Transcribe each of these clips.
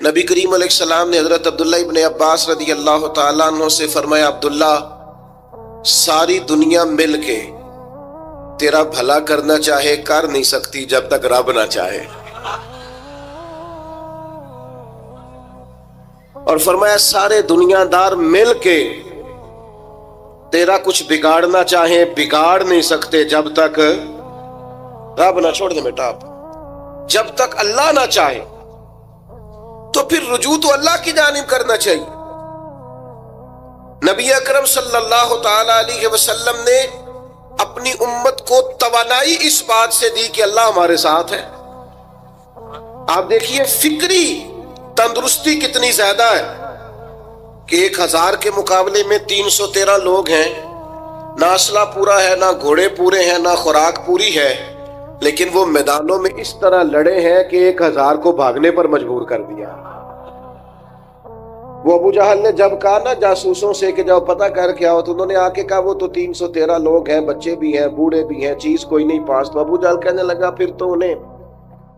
نبی کریم علیہ السلام نے حضرت عبداللہ ابن عباس رضی اللہ تعالیٰ عنہ سے فرمایا، عبداللہ، ساری دنیا مل کے تیرا بھلا کرنا چاہے کر نہیں سکتی جب تک رب نہ چاہے. اور فرمایا سارے دنیا دار مل کے تیرا کچھ بگاڑنا چاہیں بگاڑ نہیں سکتے جب تک رب نہ چھوڑ دے بیٹا آپ، جب تک اللہ نہ چاہے. تو پھر رجوع تو اللہ کی جانب کرنا چاہیے. نبی اکرم صلی اللہ تعالی علیہ وسلم نے اپنی امت کو توانائی اس بات سے دی کہ اللہ ہمارے ساتھ ہے. آپ دیکھیے فکری تندرستی کتنی زیادہ ہے کہ 1000 کے مقابلے میں 313 لوگ ہیں، نہ اسلحہ پورا ہے، نہ گھوڑے پورے ہیں، نہ خوراک پوری ہے، لیکن وہ میدانوں میں اس طرح لڑے ہیں کہ 1000 کو بھاگنے پر مجبور کر دیا. وہ ابو جہل نے جب کہا نا جاسوسوں سے کہ جاؤ پتہ کر کے آؤ، تو انہوں نے آ کے کہا وہ تو 313 لوگ ہیں، بچے بھی ہیں، بوڑھے بھی ہیں، چیز کوئی نہیں پاس. تو ابو جہل کہنے لگا پھر تو انہیں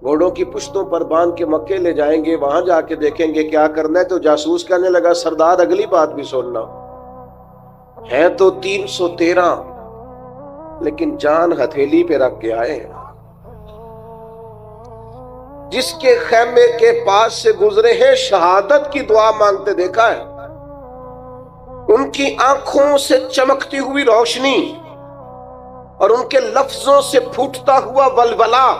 گھوڑوں کی پشتوں پر باندھ کے مکے لے جائیں گے، وہاں جا کے دیکھیں گے کیا کرنا ہے. تو جاسوس کہنے لگا سردار اگلی بات بھی سننا، ہے تو 313 لیکن جان ہتھیلی پہ رکھ کے آئے. جس کے خیمے کے پاس سے گزرے ہیں شہادت کی دعا مانگتے دیکھا ہے. ان کی آنکھوں سے چمکتی ہوئی روشنی اور ان کے لفظوں سے پھوٹتا ہوا ولولہ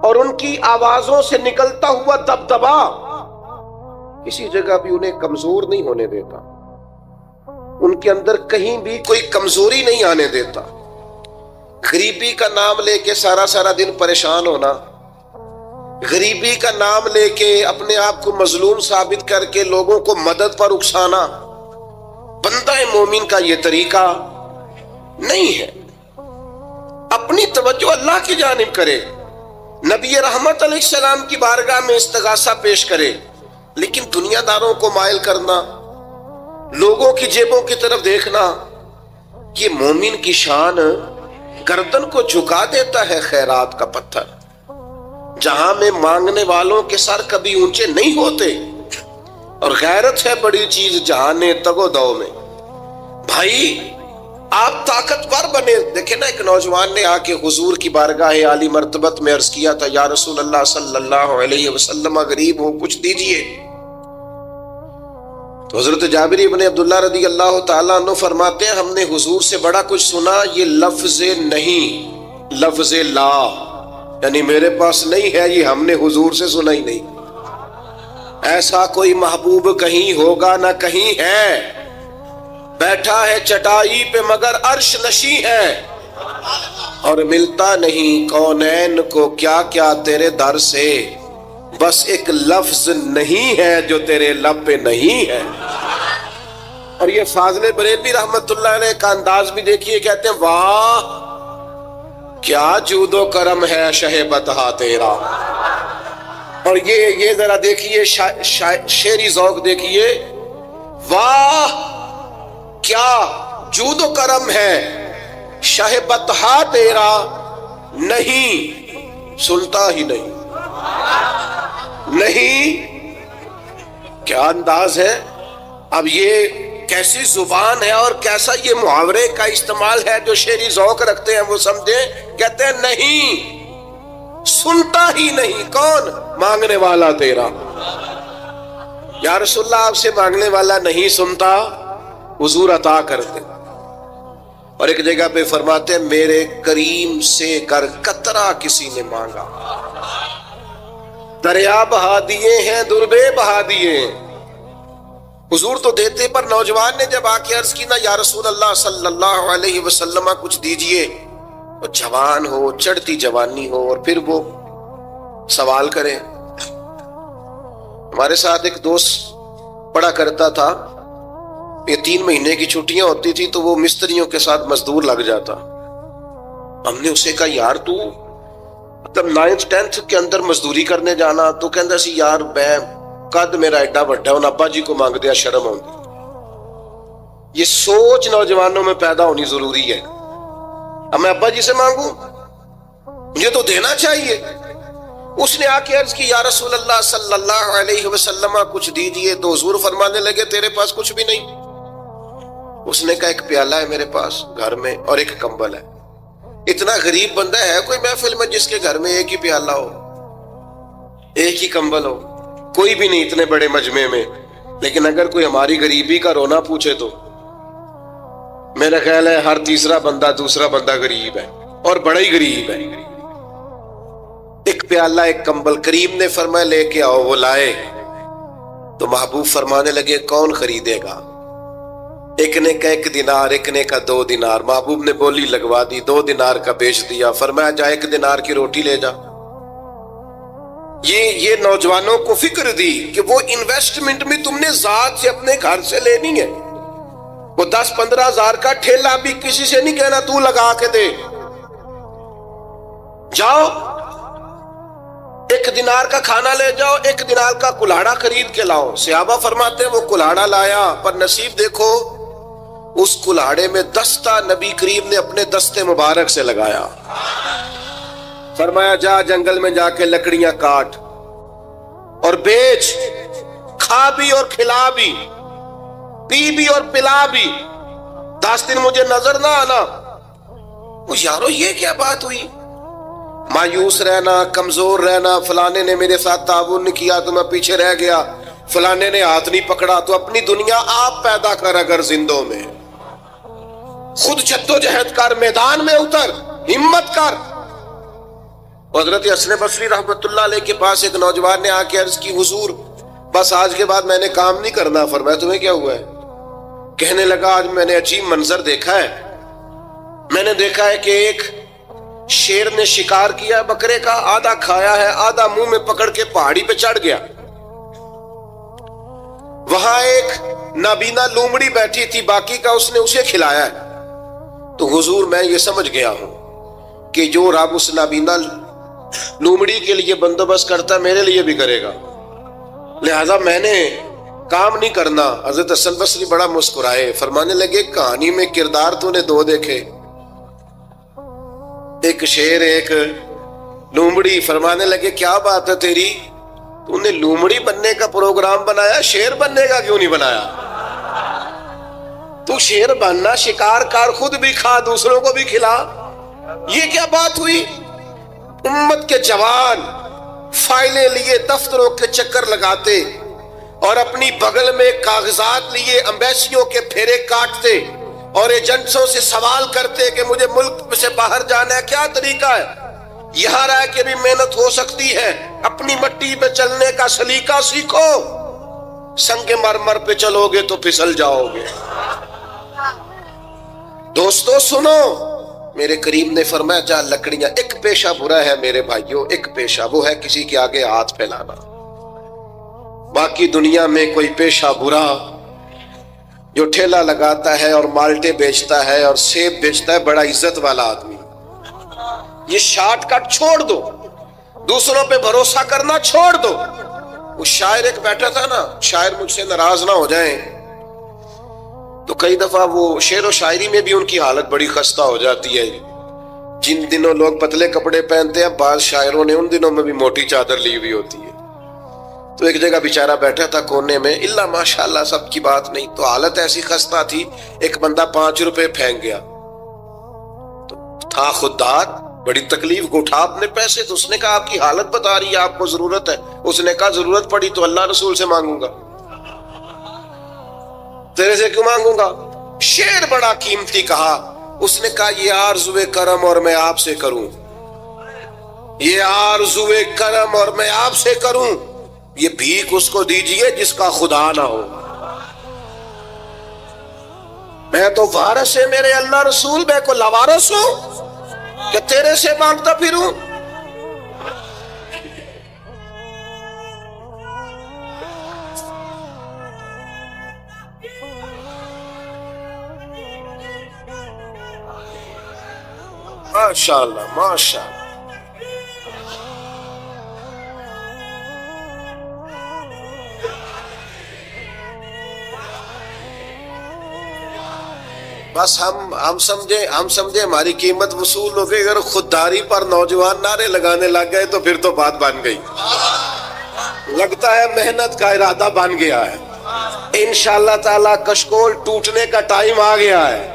اور ان کی آوازوں سے نکلتا ہوا دبدبا کسی جگہ بھی انہیں کمزور نہیں ہونے دیتا. ان کے اندر کہیں بھی کوئی کمزوری نہیں آنے دیتا. غریبی کا نام لے کے سارا دن پریشان ہونا، غریبی کا نام لے کے اپنے آپ کو مظلوم ثابت کر کے لوگوں کو مدد پر اکسانا بندہ مومن کا یہ طریقہ نہیں ہے. اپنی توجہ اللہ کی جانب کرے، نبی رحمت علیہ السلام کی بارگاہ میں استغاثہ پیش کرے، لیکن دنیا داروں کو مائل کرنا، لوگوں کی جیبوں کی طرف دیکھنا، یہ مومن کی شان گردن کو جھکا دیتا ہے. خیرات کا پتھر جہاں میں مانگنے والوں کے سر کبھی اونچے نہیں ہوتے، اور غیرت ہے بڑی چیز جہانے تگ و دو میں. بھائی آپ طاقتور بنے. دیکھیں نا ایک نوجوان نے آ کے حضور کی بارگاہ عالی مرتبت میں عرض کیا تھا، یا رسول اللہ صلی اللہ علیہ وسلم غریب ہوں کچھ دیجئے. تو حضرت جابر ابن عبداللہ رضی اللہ تعالیٰ عنہ فرماتے ہیں ہم نے حضور سے بڑا کچھ سنا، یہ لفظ نہیں، لفظ لا، یعنی میرے پاس نہیں ہے، یہ ہم نے حضور سے سنا ہی نہیں. ایسا کوئی محبوب کہیں ہوگا نہ کہیں ہے، بیٹھا ہے چٹائی پہ مگر عرش نشیں ہے، اور ملتا نہیں کونین کو کیا کیا تیرے در سے، بس ایک لفظ نہیں ہے جو تیرے لب پہ نہیں ہے. اور یہ فاضل بریلوی رحمت اللہ علیہ کا انداز بھی دیکھیے، کہتے ہیں واہ کیا جود و کرم ہے شہ بطحا تیرا. اور یہ ذرا دیکھیے شعری ذوق دیکھیے، واہ کیا جود و کرم ہے شہ بطحا تیرا، نہیں سنتا ہی نہیں. نہیں کیا انداز ہے. اب یہ کیسی زبان ہے اور کیسا یہ محاورے کا استعمال ہے. جو شعری ذوق رکھتے ہیں وہ سمجھیں، کہتے ہیں نہیں سنتا ہی نہیں. کون؟ مانگنے والا تیرا. یا رسول اللہ آپ سے مانگنے والا نہیں سنتا، حضور عطا کرتے. اور ایک جگہ پہ فرماتے ہیں میرے کریم سے کر قطرہ کسی نے مانگا، دریا بہا دیے ہیں دربے بہا دیے ہیں. حضور تو دیتے، پر نوجوان نے جب آ کے عرض کی نا یا رسول اللہ صلی اللہ علیہ وسلم کچھ دیجئے، اور جوان ہو، چڑھتی جوانی ہو، اور پھر وہ سوال کرے. ہمارے ساتھ ایک دوست پڑھا کرتا تھا، یہ 3 مہینے کی چھٹیاں ہوتی تھی تو وہ مستریوں کے ساتھ مزدور لگ جاتا. ہم نے اسے کہا یار تو مطلب 9th 10th کے اندر مزدوری کرنے جانا، تو کہندا سی یار میں قد میرا ایڈا بڑا ہے، ابا جی کو مانگ دیا شرم ہوندی. یہ سوچ نوجوانوں میں پیدا ہونی ضروری ہے. اب میں ابا جی سے مانگوں، مجھے تو دینا چاہیے. اس نے آ کے عرض کی یا رسول اللہ صلی اللہ علیہ وسلم کچھ دیجئے، تو حضور فرمانے لگے تیرے پاس کچھ بھی نہیں؟ اس نے کہا ایک پیالہ ہے میرے پاس گھر میں اور ایک کمبل ہے۔ اتنا غریب بندہ ہے کوئی محفل میں جس کے گھر میں ایک ہی پیالہ ہو، ایک ہی کمبل ہو؟ کوئی بھی نہیں اتنے بڑے مجمع میں۔ لیکن اگر کوئی ہماری غریبی کا رونا پوچھے تو میرا خیال ہے ہر تیسرا بندہ دوسرا بندہ غریب ہے، اور بڑا ہی غریب ہے۔ ایک پیالہ ایک کمبل، کریم نے فرمایا لے کے آؤ، وہ لائے تو محبوب فرمانے لگے کون خریدے گا؟ ایک نے کا 1 دینار، ایک نے کا 2 دینار۔ محبوب نے بولی لگوا دی، 2 دینار کا بیچ دیا، فرمایا جا 1 دینار کی روٹی لے جا۔ یہ نوجوانوں کو فکر دی کہ وہ انویسٹمنٹ میں تم نے ذات سے اپنے گھر سے لینی ہے۔ وہ 10-15 ہزار کا ٹھیلا بھی کسی سے نہیں کہنا تو لگا کے دے، جاؤ 1 دینار کا کھانا لے جاؤ، 1 دینار کا کلاڑا خرید کے لاؤ۔ صحابہ فرماتے ہیں وہ کلاڑا لایا، پر نصیب دیکھو اس کلاڑے میں دستہ نبی کریم نے اپنے دستے مبارک سے لگایا۔ فرمایا جا جنگل میں جا کے لکڑیاں کاٹ اور بیچ، کھا بھی اور کھلا بھی، پی بھی اور پلا بھی، 10 دن مجھے نظر نہ آنا۔ یارو یہ کیا بات ہوئی؟ مایوس رہنا، کمزور رہنا، فلانے نے میرے ساتھ تعاون نہیں کیا تو میں پیچھے رہ گیا، فلانے نے ہاتھ نہیں پکڑا، تو اپنی دنیا آپ پیدا کر، اگر زندوں میں خود جدوجہد کر، میدان میں اتر، ہمت کر۔ حضرت حسن بصری رحمت اللہ علیہ کے پاس ایک نوجوان نے آ کے عرض کی حضور بس آج کے بعد میں نے کام نہیں کرنا۔ فرمایا تمہیں کیا ہوا ہے؟ کہنے لگا آج میں نے عجیب منظر دیکھا ہے، میں نے دیکھا ہے کہ ایک شیر نے شکار کیا بکرے کا، آدھا کھایا ہے، آدھا منہ میں پکڑ کے پہاڑی پہ چڑھ گیا، وہاں ایک نابینا لومڑی بیٹھی تھی، باقی کا اس نے اسے کھلایا ہے۔ تو حضور میں یہ سمجھ گیا ہوں کہ جو رب اس نابینا لومڑی کے لیے بندوبست کرتا میرے لیے بھی کرے گا، لہذا میں نے کام نہیں کرنا۔ حضرت حسن بصری بڑا مسکرائے، فرمانے لگے کہانی میں کردار تو نے 2 دیکھے، ایک شیر ایک لومڑی۔ فرمانے لگے کیا بات ہے تیری، تو نے لومڑی بننے کا پروگرام بنایا، شیر بننے کا کیوں نہیں بنایا؟ تو شیر بننا، شکار کر، خود بھی کھا دوسروں کو بھی کھلا۔ یہ کیا بات ہوئی؟ امت کے جوان فائلیں لیے دفتروں کے چکر لگاتے اور اپنی بغل میں کاغذات لیے امبیسیوں کے پھیرے کاٹتے اور ایجنٹوں سے سوال کرتے کہ مجھے ملک سے باہر جانا ہے، کیا طریقہ ہے؟ یہاں رہ کے بھی محنت ہو سکتی ہے، اپنی مٹی پہ چلنے کا سلیقہ سیکھو، سنگ مرمر پہ چلو گے تو پھسل جاؤ گے۔ دوستو سنو، میرے کریم نے فرمایا جا لکڑیاں، ایک پیشہ برا ہے میرے بھائیوں، ایک پیشہ وہ ہے کسی کے آگے ہاتھ پھیلانا۔ باقی دنیا میں کوئی پیشہ برا جو ٹھیلا لگاتا ہے اور مالٹے بیچتا ہے اور سیب بیچتا ہے، بڑا عزت والا آدمی، یہ شارٹ کٹ چھوڑ دو، دوسروں پہ بھروسہ کرنا چھوڑ دو۔ وہ شاعر ایک بیٹھا تھا نا، شاعر مجھ سے ناراض نہ ہو جائیں، تو کئی دفعہ وہ شعر و شاعری میں بھی ان کی حالت بڑی خستہ ہو جاتی ہے۔ جن دنوں لوگ پتلے کپڑے پہنتے ہیں، بعض شاعروں نے ان دنوں میں بھی موٹی چادر لی ہوئی ہوتی ہے۔ تو ایک جگہ بیچارہ بیٹھا تھا کونے میں، اللہ ماشاءاللہ سب کی بات نہیں، تو حالت ایسی خستہ تھی، ایک بندہ 5 روپے پھینک گیا، تو تھا خوددار، بڑی تکلیف کو اٹھا اپنے پیسے، تو اس نے کہا آپ کی حالت بتا رہی ہے، آپ کو ضرورت ہے۔ اس نے کہا ضرورت پڑی تو اللہ رسول سے مانگوں گا، تیرے سے کیوں مانگوں گا؟ شعر بڑا قیمتی کہا، اس نے کہا یہ آرزوئے کرم اور میں آپ سے کروں، یہ آرزوئے کرم اور میں آپ سے کروں، یہ بھیک اس کو دیجئے جس کا خدا نہ ہو۔ میں تو وارث ہے میرے اللہ رسول، میں کو لاوارث ہوں کہ تیرے سے مانگتا پھروں؟ ماشاءاللہ ماشاءاللہ۔ بس ہم سمجھے ہماری قیمت وصول ہو گئی. اگر خودداری پر نوجوان نعرے لگانے لگ گئے تو پھر تو بات بن گئی. لگتا ہے محنت کا ارادہ بن گیا ہے. انشاءاللہ تعالی کشکول ٹوٹنے کا ٹائم آ گیا ہے.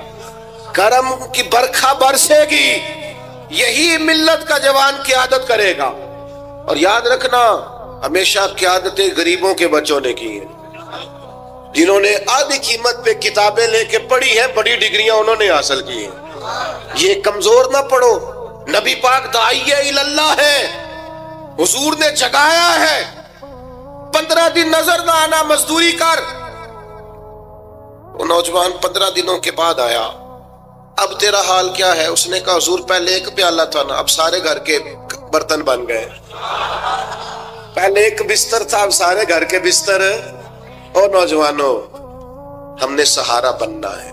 کرم کی برکھا برسے گی. یہی ملت کا جوان قیادت کرے گا. اور یاد رکھنا ہمیشہ قیادتیں غریبوں کے بچوں نے کی ہیں، جنہوں نے آدھی قیمت پہ کتابیں لے کے پڑھی ہیں، بڑی ڈگریاں انہوں نے حاصل کی ہیں. یہ کمزور نہ پڑھو. نبی پاک داعیہ اللہ ہے، حضور نے جگایا ہے. 15 دن نظر نہ آنا، مزدوری کر. وہ نوجوان 15 دنوں کے بعد آیا. اب تیرا حال کیا ہے؟ اس نے کہا حضور پہلے ایک پیالہ تھا نا، اب سارے گھر کے برتن بن گئے. پہلے ایک بستر تھا، اب سارے گھر کے بستر. اور نوجوانوں، ہم نے سہارا بننا ہے.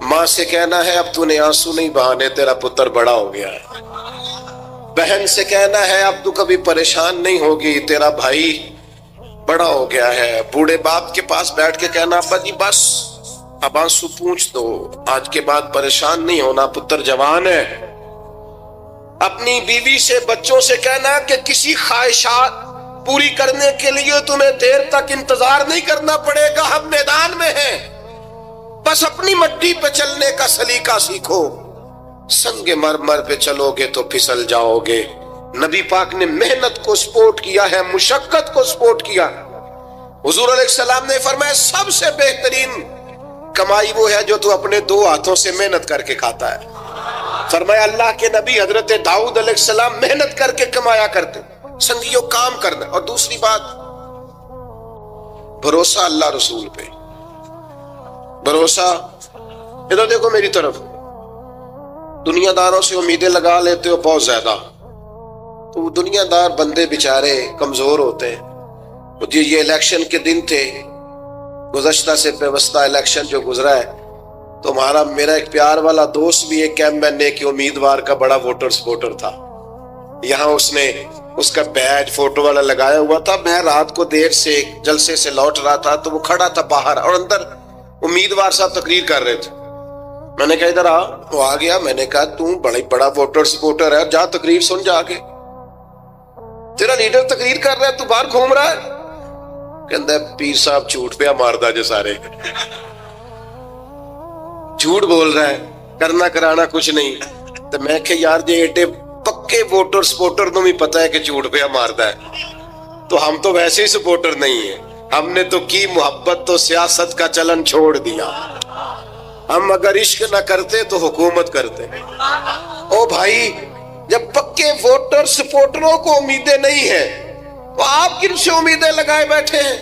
ماں سے کہنا ہے اب تو نے آنسو نہیں بہانے، تیرا پتر بڑا ہو گیا ہے. بہن سے کہنا ہے اب تو کبھی پریشان نہیں ہوگی، تیرا بھائی بڑا ہو گیا ہے. بوڑھے باپ کے پاس بیٹھ کے کہنا ابا جی بس اب آنسو پوچھ دو، آج کے بعد پریشان نہیں ہونا، پتر جوان ہے. اپنی بیوی سے بچوں سے کہنا کہ کسی خواہشات پوری کرنے کے لیے تمہیں دیر تک انتظار نہیں کرنا پڑے گا، ہم میدان میں ہیں. بس اپنی مٹی پہ چلنے کا سلیقہ سیکھو. سنگ مرمر پہ چلو گے تو پھسل جاؤ گے. نبی پاک نے محنت کو سپورٹ کیا ہے، مشقت کو سپورٹ کیا. حضور علیہ السلام نے فرمایا سب سے بہترین کمائی وہ ہے جو تو اپنے 2 ہاتھوں سے محنت کر کے کھاتا ہے. فرمایا اللہ کے نبی حضرت داؤد علیہ السلام محنت کر کے کمایا کرتے. سنگیوں کام کرنا. اور دوسری بات بھروسہ اللہ رسول پہ. بھروسہ ادھر دیکھو میری طرف. دنیا داروں سے امیدیں لگا لیتے ہو بہت زیادہ، تو دنیا دار بندے بیچارے کمزور ہوتے ہیں. مجھے یہ الیکشن کے دن تھے، گزشتہ سے پیوستہ الیکشن جو گزرا ہے، تو میرا ایک پیار والا دوست بھی ایک کیمپ بننے کے امیدوار کا بڑا ووٹر سپورٹر تھا. یہاں اس نے اس کا بیج فوٹو والا لگایا ہوا تھا. میں رات کو دیر سے جلسے سے لوٹ رہا تھا تو وہ کھڑا تھا باہر، اور اندر امیدوار صاحب تقریر کر رہے تھے. میں نے کہا ادھر آ. وہ آ گیا. میں نے کہا تو بڑا ووٹر سپورٹر ہے، جا تقریر سن جا کے. تیرا لیڈر تقریر کر رہا ہے، تو باہر گھوم رہا ہے. کہندا ہے پیر صاحب جھوٹ پہ ماردا جو سارے جھوٹ بول رہا ہے، کرنا کرانا کچھ نہیں. تو میں کہ یار جی ایڈے پکے ووٹر سپورٹر نو بھی پتا ہے کہ جھوٹ پہ ماردا ہے، تو ہم تو ویسے ہی سپورٹر نہیں ہیں. ہم نے تو کی محبت تو سیاست کا چلن چھوڑ دیا. ہم اگر عشق نہ کرتے تو حکومت کرتے. او بھائی جب پکے ووٹر سپورٹروں کو امیدیں نہیں ہیں تو آپ کن سے امیدیں لگائے بیٹھے ہیں؟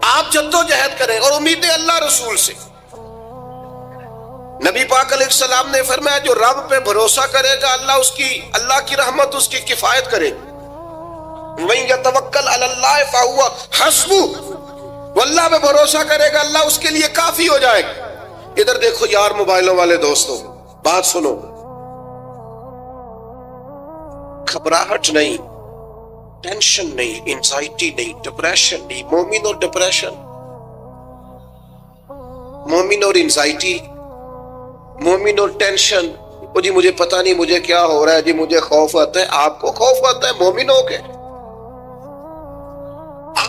آپ جدوجہد کریں اور امیدیں اللہ رسول سے. نبی پاک علیہ السلام نے فرمایا جو رب پہ بھروسہ کرے گا اللہ کی رحمت اس کی کفایت کرے گی. وَإِن يَتَوَكَّلْ عَلَى اللَّهِ فَهُوَ حَسْبُهُ، وہ اللہ پہ بھروسہ کرے گا اللہ اس کے لیے کافی ہو جائے گا. ادھر دیکھو یار موبائلوں والے دوستوں، بات سنو. گھبراہٹ نہیں، ٹینشن نہیں، انزائٹی نہیں، ڈپریشن نہیں. مومن اور ڈپریشن، مومن اور انزائٹی، مومن اور ٹینشن. وہ جی مجھے پتہ نہیں مجھے کیا ہو رہا ہے، جی مجھے خوف آتا ہے. آپ کو خوف آتا ہے مومن ہو کے؟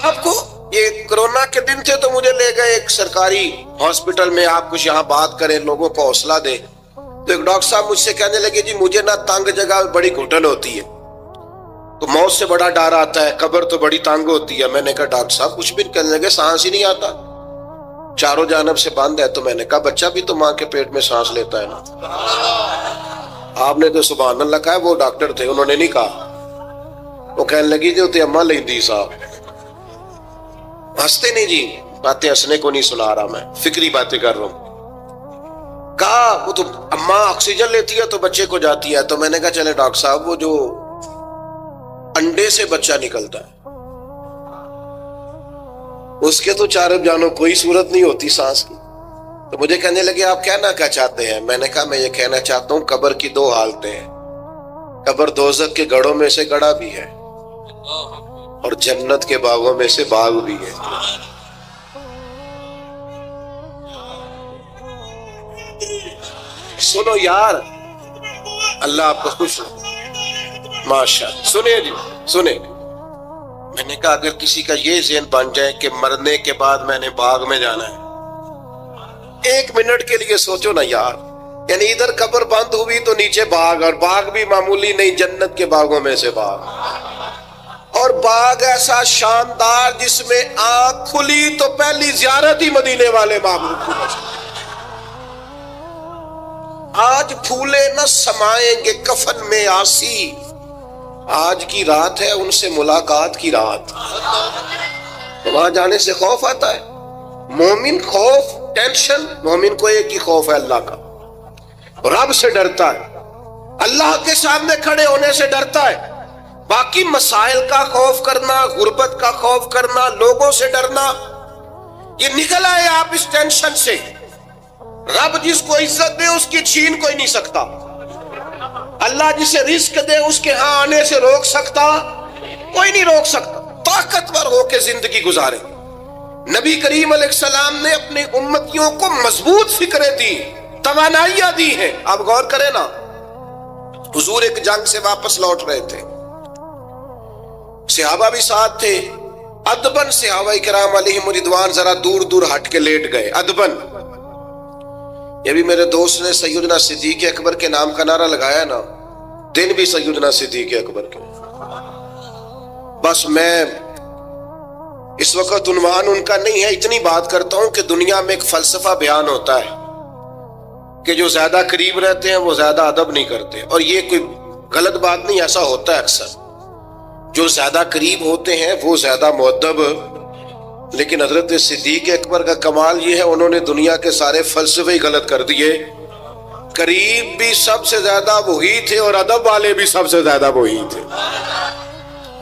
آپ کو یہ کرونا کے دن تھے تو مجھے لے گئے ایک سرکاری ہاسپٹل میں، آپ کچھ یہاں بات کریں، لوگوں کو حوصلہ دیں. تو ایک ڈاکٹر صاحب مجھ سے کہنے لگے جی مجھے نہ تنگ جگہ بڑی گھٹن ہوتی ہے، تو موت سے بڑا ڈر آتا ہے، قبر تو بڑی تنگ ہوتی ہے. میں نے کہا ڈاکٹر صاحب کچھ بھی. کہنے لگے سانس ہی نہیں آتا، چاروں جانب سے بند ہے. تو میں نے کہا بچہ بھی تو ماں کے پیٹ میں سانس لیتا ہے نا. آپ نے تو سبحان اللہ کہا. وہ ڈاکٹر تھے، انہوں نے نہیں کہا. وہ کہنے لگی جو تے اماں لیندی صاحب. ہنستے نہیں جی، باتیں ہنسنے کو نہیں سنا رہا، میں فکری باتیں کر رہا ہوں. کہا وہ تو اماں آکسیجن لیتی ہے تو بچے کو جاتی ہے. تو میں نے کہا چلے ڈاکٹر صاحب وہ جو انڈے سے بچہ نکلتا ہے اس کے تو چاروں جانوں کوئی صورت نہیں ہوتی سانس کی. تو مجھے کہنے لگے آپ کہنا کیا چاہتے ہیں؟ میں نے کہا میں یہ کہنا چاہتا ہوں قبر کی 2 حالتیں ہیں. قبر دوزخ کے گڑھوں میں سے گڑھا بھی ہے اور جنت کے باغوں میں سے باغ بھی ہے. سنو یار، اللہ آپ کو خوش ہو، ماشاء اللہ. سنے جی سنے، میں نے کہا اگر کسی کا یہ ذہن بن جائے کہ مرنے کے بعد میں نے باغ میں جانا ہے، ایک منٹ کے لیے سوچو نا یار. یعنی ادھر قبر بند ہوئی تو نیچے باغ، اور باغ بھی معمولی نہیں، جنت کے باغوں میں سے باغ، اور باغ ایسا شاندار جس میں آنکھ کھلی تو پہلی زیارت ہی مدینے والے محبوب کی بس. آج پھولے نہ سمائیں گے کفن میں آسی، آج کی رات ہے ان سے ملاقات کی رات. وہاں جانے سے خوف آتا ہے. مومن خوف ٹینشن، مومن کو ایک ہی خوف ہے اللہ کا، رب سے ڈرتا ہے، اللہ کے سامنے کھڑے ہونے سے ڈرتا ہے. باقی مسائل کا خوف کرنا، غربت کا خوف کرنا، لوگوں سے ڈرنا، یہ نکل آئے آپ اس ٹینشن سے. رب جس کو عزت دے اس کی چھین کوئی نہیں سکتا. اللہ جسے رزق دے اس کے ہاں آنے سے روک سکتا کوئی نہیں روک سکتا. طاقتور ہو کے زندگی گزارے. نبی کریم علیہ السلام نے اپنی امتیوں کو مضبوط فکریں دی، توانائیاں دی ہیں. آپ غور کریں نا، حضور ایک جنگ سے واپس لوٹ رہے تھے، صحابہ بھی ساتھ تھے. ادبن صحابہ کرام علیہم رضوان ذرا دور دور ہٹ کے لیٹ گئے. ادبن، یہ بھی میرے دوست نے سیدنا صدیق اکبر کے نام کا نعرہ لگایا نا، دن بھی سیدنا صدیق اکبر کے. بس میں اس وقت عنوان ان کا نہیں ہے، اتنی بات کرتا ہوں کہ دنیا میں ایک فلسفہ بیان ہوتا ہے کہ جو زیادہ قریب رہتے ہیں وہ زیادہ ادب نہیں کرتے، اور یہ کوئی غلط بات نہیں، ایسا ہوتا ہے اکثر. جو زیادہ قریب ہوتے ہیں وہ زیادہ مؤدب. لیکن حضرت صدیق اکبر کا کمال یہ ہے، انہوں نے دنیا کے سارے فلسفے ہی غلط کر دیے. قریب بھی سب سے زیادہ وہی تھے اور ادب والے بھی سب سے زیادہ وہی تھے.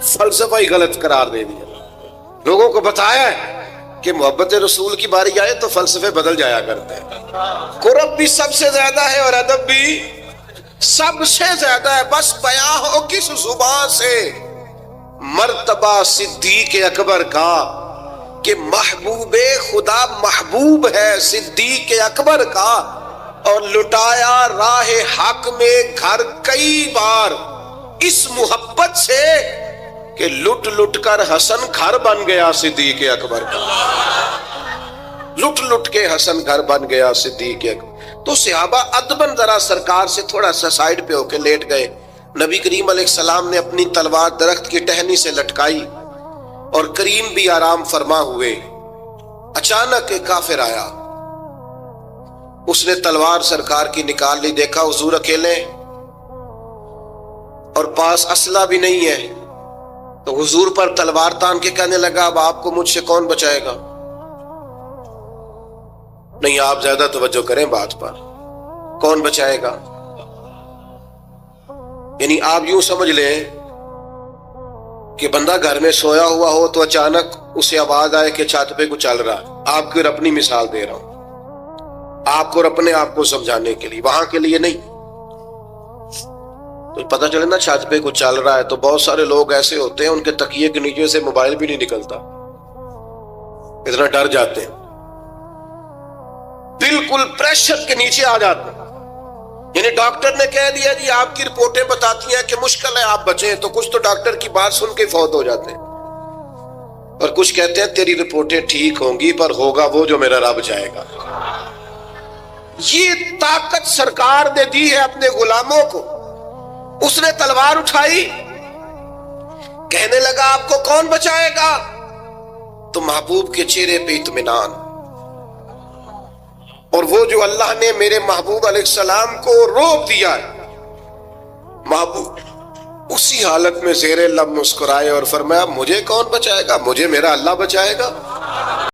فلسفہ ہی غلط قرار دے دیا. لوگوں کو بتایا ہے کہ محبت رسول کی باری آئے تو فلسفے بدل جایا کرتے ہیں. قرب بھی سب سے زیادہ ہے اور ادب بھی سب سے زیادہ ہے. بس بیان ہو کس زبان سے مرتبہ صدیق اکبر کا کہ محبوب خدا محبوب ہے صدیق اکبر کا، اور لٹایا راہ حق میں گھر کئی بار اس محبت سے کہ لٹ لٹ کر حسن گھر بن گیا صدیق اکبر کا. لٹ لٹ کے حسن گھر بن گیا صدیق اکبر. تو صحابہ ادبن ذرا سرکار سے تھوڑا سا سائیڈ پہ ہو کے لیٹ گئے. نبی کریم علیہ السلام نے اپنی تلوار درخت کی ٹہنی سے لٹکائی اور کریم بھی آرام فرما ہوئے. اچانک ایک کافر آیا، اس نے تلوار سرکار کی نکال لی. دیکھا حضور اکیلے اور پاس اسلحہ بھی نہیں ہے، تو حضور پر تلوار تان کے کہنے لگا اب آپ کو مجھ سے کون بچائے گا؟ نہیں، آپ زیادہ توجہ کریں بات پر. کون بچائے گا؟ یعنی آپ یوں سمجھ لیں کہ بندہ گھر میں سویا ہوا ہو تو اچانک اسے آواز آئے کہ چھت پہ کچھ چل رہا ہے. آپ کو اپنی مثال دے رہا ہوں، آپ کو اپنے آپ کو سمجھانے کے لیے، وہاں کے لیے نہیں. تو پتہ چلے نا چھت پہ کچھ چل رہا ہے تو بہت سارے لوگ ایسے ہوتے ہیں ان کے تکیے کے نیچے سے موبائل بھی نہیں نکلتا، اتنا ڈر جاتے ہیں، بالکل پریشر کے نیچے آ جاتے ہیں. یعنی ڈاکٹر نے کہہ دیا جی آپ کی رپورٹیں بتاتی ہیں کہ مشکل ہے آپ بچیں، تو کچھ تو ڈاکٹر کی بات سن کے فوت ہو جاتے ہیں، اور کچھ کہتے ہیں تیری رپورٹیں ٹھیک ہوں گی پر ہوگا وہ جو میرا رب چاہے گا. یہ طاقت سرکار نے دی ہے اپنے غلاموں کو. اس نے تلوار اٹھائی، کہنے لگا آپ کو کون بچائے گا؟ تو محبوب کے چہرے پہ اطمینان، اور وہ جو اللہ نے میرے محبوب علیہ السلام کو روک دیا ہے، محبوب اسی حالت میں زیر لب مسکرائے اور فرمایا مجھے کون بچائے گا؟ مجھے میرا اللہ بچائے گا.